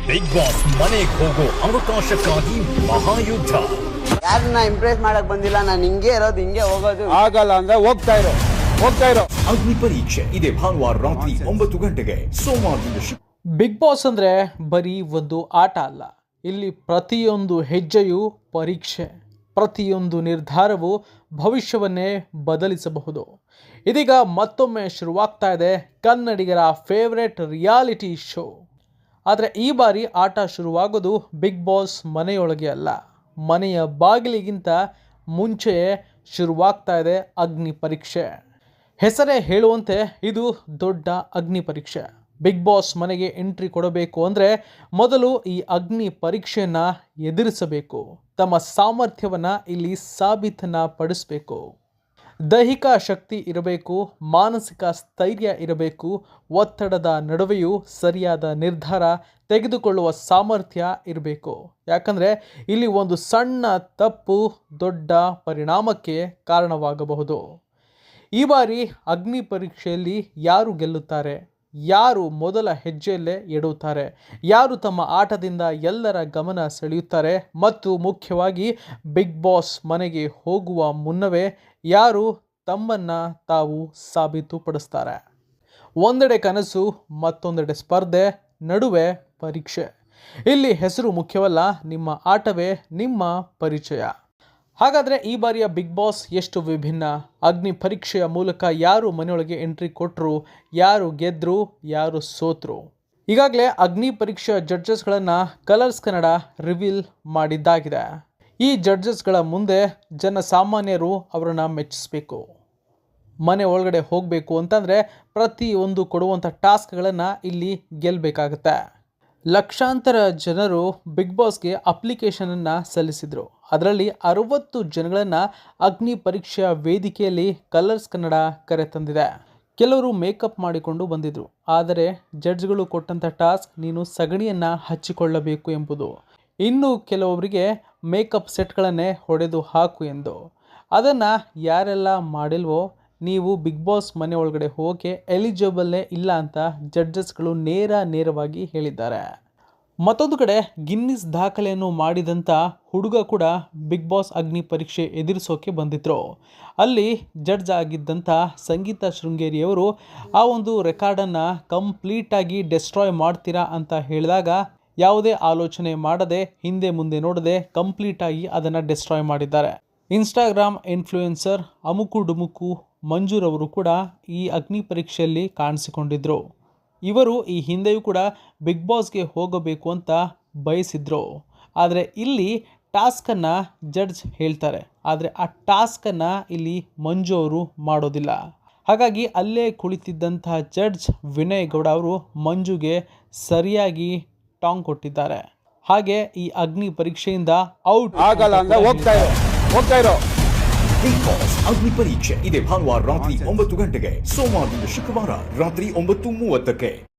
Big boss ಮನೆಗೆ ಹೋಗೋ ಅವಕಾಶಕ್ಕಾಗಿ ಮಹಾಯುದ್ಧ. ಯಾರನ್ನ ಇಂಪ್ರೆಸ್ ಮಾಡಕ್ ಬಂದಿಲ್ಲ, ನಾನು ಹಿಂಗೆ ಇರೋದು, ಹಿಂಗೆ ಹೋಗೋದು. ಆಗಲ್ಲ ಅಂದ್ರೆ ಹೋಗ್ತಾ ಇರೋ ಅಗ್ನಿ ಪರೀಕ್ಷೆ ಇದೆ ಭಾನುವಾರ ರಾತ್ರಿ 9 ಗಂಟೆಗೆ. ಸೋಮವಾರದಿಂದ ಬಿಗ್ ಬಾಸ್ ಅಂದರೆ ಬರೀ ಒಂದು ಆಟ ಅಲ್ಲ. ಇಲ್ಲಿ ಪ್ರತಿಯೊಂದು ಹೆಜ್ಜೆಯೂ ಪರೀಕ್ಷೆ, ಪ್ರತಿಯೊಂದು ನಿರ್ಧಾರವು ಭವಿಷ್ಯವನ್ನೇ ಬದಲಿಸಬಹುದು. ಇದೀಗ ಮತ್ತೊಮ್ಮೆ ಶುರುವಾಗ್ತಾ ಇದೆ ಕನ್ನಡಿಗರ ಫೇವರೆಟ್ ರಿಯಾಲಿಟಿ ಶೋ. ಆದರೆ ಈ ಬಾರಿ ಆಟ ಶುರುವಾಗೋದು ಬಿಗ್ ಬಾಸ್ ಮನೆಯೊಳಗೆ ಅಲ್ಲ, ಮನೆಯ ಬಾಗಿಲಿಗಿಂತ ಮುಂಚೆಯೇ ಶುರುವಾಗ್ತಾ ಇದೆ ಅಗ್ನಿ ಪರೀಕ್ಷೆ. ಹೆಸರೇ ಹೇಳುವಂತೆ ಇದು ದೊಡ್ಡ ಅಗ್ನಿ ಪರೀಕ್ಷೆ. ಬಿಗ್ ಬಾಸ್ ಮನೆಗೆ ಎಂಟ್ರಿ ಕೊಡಬೇಕು ಅಂದರೆ ಮೊದಲು ಈ ಅಗ್ನಿ ಪರೀಕ್ಷೆಯನ್ನು ಎದುರಿಸಬೇಕು. ತಮ್ಮ ಸಾಮರ್ಥ್ಯವನ್ನು ಇಲ್ಲಿ ಸಾಬೀತನ್ನು ಪಡಿಸಬೇಕು. ದೈಹಿಕ ಶಕ್ತಿ ಇರಬೇಕು, ಮಾನಸಿಕ ಸ್ಥೈರ್ಯ ಇರಬೇಕು, ಒತ್ತಡದ ನಡುವೆಯೂ ಸರಿಯಾದ ನಿರ್ಧಾರ ತೆಗೆದುಕೊಳ್ಳುವ ಸಾಮರ್ಥ್ಯ ಇರಬೇಕು. ಯಾಕಂದರೆ ಇಲ್ಲಿ ಒಂದು ಸಣ್ಣ ತಪ್ಪು ದೊಡ್ಡ ಪರಿಣಾಮಕ್ಕೆ ಕಾರಣವಾಗಬಹುದು. ಈ ಬಾರಿ ಅಗ್ನಿ ಪರೀಕ್ಷೆಯಲ್ಲಿ ಯಾರು ಗೆಲ್ಲುತ್ತಾರೆ, ಯಾರು ಮೊದಲ ಹೆಜ್ಜೆಯಲ್ಲೇ ಎಡುತ್ತಾರೆ, ಯಾರು ತಮ್ಮ ಆಟದಿಂದ ಎಲ್ಲರ ಗಮನ ಸೆಳೆಯುತ್ತಾರೆ ಮತ್ತು ಮುಖ್ಯವಾಗಿ ಬಿಗ್ ಬಾಸ್ ಮನೆಗೆ ಹೋಗುವ ಮುನ್ನವೇ ಯಾರು ತಮ್ಮನ್ನು ತಾವು ಸಾಬೀತುಪಡಿಸ್ತಾರೆ. ಒಂದೆಡೆ ಕನಸು, ಮತ್ತೊಂದೆಡೆ ಸ್ಪರ್ಧೆ, ನಡುವೆ ಪರೀಕ್ಷೆ. ಇಲ್ಲಿ ಹೆಸರು ಮುಖ್ಯವಲ್ಲ, ನಿಮ್ಮ ಆಟವೇ ನಿಮ್ಮ ಪರಿಚಯ. ಹಾಗಾದರೆ ಈ ಬಾರಿಯ ಬಿಗ್ ಬಾಸ್ ಎಷ್ಟು ವಿಭಿನ್ನ? ಅಗ್ನಿ ಪರೀಕ್ಷೆಯ ಮೂಲಕ ಯಾರು ಮನೆಯೊಳಗೆ ಎಂಟ್ರಿ ಕೊಟ್ಟರು, ಯಾರು ಗೆದ್ದರು, ಯಾರು ಸೋತರು? ಈಗಾಗಲೇ ಅಗ್ನಿ ಪರೀಕ್ಷೆಯ ಜಡ್ಜಸ್ಗಳನ್ನು ಕಲರ್ಸ್ ಕನ್ನಡ ರಿವೀಲ್ ಮಾಡಿದ್ದಾಗಿದೆ. ಈ ಜಡ್ಜಸ್ಗಳ ಮುಂದೆ ಜನಸಾಮಾನ್ಯರು ಅವರನ್ನು ಮೆಚ್ಚಿಸಬೇಕು. ಮನೆ ಒಳಗಡೆ ಹೋಗಬೇಕು ಅಂತಂದರೆ ಪ್ರತಿಯೊಂದು ಕೊಡುವಂಥ ಟಾಸ್ಕ್ಗಳನ್ನು ಇಲ್ಲಿ ಗೆಲ್ಲಬೇಕಾಗತ್ತೆ. ಲಕ್ಷಾಂತರ ಜನರು ಬಿಗ್ ಬಾಸ್ಗೆ ಅಪ್ಲಿಕೇಶನನ್ನು ಸಲ್ಲಿಸಿದರು. ಅದರಲ್ಲಿ 60 ಜನಗಳನ್ನು ಅಗ್ನಿ ಪರೀಕ್ಷೆಯ ವೇದಿಕೆಯಲ್ಲಿ ಕಲರ್ಸ್ ಕನ್ನಡ ಕರೆತಂದಿದೆ. ಕೆಲವರು ಮೇಕಪ್ ಮಾಡಿಕೊಂಡು ಬಂದಿದ್ದರು. ಆದರೆ ಜಡ್ಜ್ಗಳು ಕೊಟ್ಟಂಥ ಟಾಸ್ಕ್ ನೀನು ಸಗಣಿಯನ್ನು ಹಚ್ಚಿಕೊಳ್ಳಬೇಕು ಎಂಬುದು. ಇನ್ನು ಕೆಲವೊಬ್ಬರಿಗೆ ಮೇಕಪ್ ಸೆಟ್ಗಳನ್ನೇ ಹೊಡೆದು ಹಾಕು ಎಂದು. ಅದನ್ನು ಯಾರೆಲ್ಲ ಮಾಡಿಲ್ವೋ ನೀವು ಬಿಗ್ ಬಾಸ್ ಮನೆ ಒಳಗಡೆ ಹೋಗಕ್ಕೆ ಎಲಿಜಿಬಲ್ನೇ ಇಲ್ಲ ಅಂತ ಜಡ್ಜಸ್ಗಳು ನೇರವಾಗಿ ಹೇಳಿದ್ದಾರೆ. ಮತ್ತೊಂದು ಕಡೆ ಗಿನ್ನಿಸ್ ದಾಖಲೆಯನ್ನು ಮಾಡಿದಂಥ ಹುಡುಗ ಕೂಡ ಬಿಗ್ ಬಾಸ್ ಅಗ್ನಿ ಪರೀಕ್ಷೆ ಎದುರಿಸೋಕೆ ಬಂದಿದ್ದರು. ಅಲ್ಲಿ ಜಡ್ಜ್ ಆಗಿದ್ದಂಥ ಸಂಗೀತ ಶೃಂಗೇರಿಯವರು ಆ ಒಂದು ರೆಕಾರ್ಡನ್ನು ಕಂಪ್ಲೀಟಾಗಿ ಡೆಸ್ಟ್ರಾಯ್ ಮಾಡ್ತೀರಾ ಅಂತ ಹೇಳಿದಾಗ ಯಾವುದೇ ಆಲೋಚನೆ ಮಾಡದೆ, ಹಿಂದೆ ಮುಂದೆ ನೋಡದೆ ಕಂಪ್ಲೀಟಾಗಿ ಅದನ್ನು ಡೆಸ್ಟ್ರಾಯ್ ಮಾಡಿದ್ದಾರೆ. ಇನ್ಸ್ಟಾಗ್ರಾಮ್ ಇನ್ಫ್ಲೂಯೆನ್ಸರ್ ಅಮುಕು ಡುಮುಕು ಮಂಜೂರವರು ಕೂಡ ಈ ಅಗ್ನಿ ಪರೀಕ್ಷೆಯಲ್ಲಿ ಕಾಣಿಸಿಕೊಂಡಿದ್ದರು. ಇವರು ಈ ಹಿಂದೆಯೂ ಕೂಡ ಬಿಗ್ ಬಾಸ್ಗೆ ಹೋಗಬೇಕು ಅಂತ ಬಯಸಿದ್ರು. ಆದರೆ ಇಲ್ಲಿ ಟಾಸ್ಕನ್ನು ಜಡ್ಜ್ ಹೇಳ್ತಾರೆ, ಆದರೆ ಆ ಟಾಸ್ಕನ್ನು ಇಲ್ಲಿ ಮಂಜು ಅವರು ಮಾಡೋದಿಲ್ಲ. ಹಾಗಾಗಿ ಅಲ್ಲೇ ಕುಳಿತಿದ್ದಂತಹ ಜಡ್ಜ್ ವಿನಯ್ ಗೌಡ ಅವರು ಮಂಜುಗೆ ಸರಿಯಾಗಿ ಟಾಂಗ್ ಕೊಟ್ಟಿದ್ದಾರೆ. ಹಾಗೆ ಈ ಅಗ್ನಿ ಪರೀಕ್ಷೆಯಿಂದ ಔಟ್ ಆಗಲ್ಲ ಅಂದ್ರೆ ಹೋಗ್ತಾ ಇರೋ ಬಿಗ್ ಬಾಸ್ ಅಗ್ನಿ ಪರೀಕ್ಷೆ ಇದೆ ಭಾನುವಾರ ರಾತ್ರಿ 9 ಗಂಟೆಗೆ. ಸೋಮವಾರದಿಂದ ಶುಕ್ರವಾರ ರಾತ್ರಿ 9:30ಕ್ಕೆ.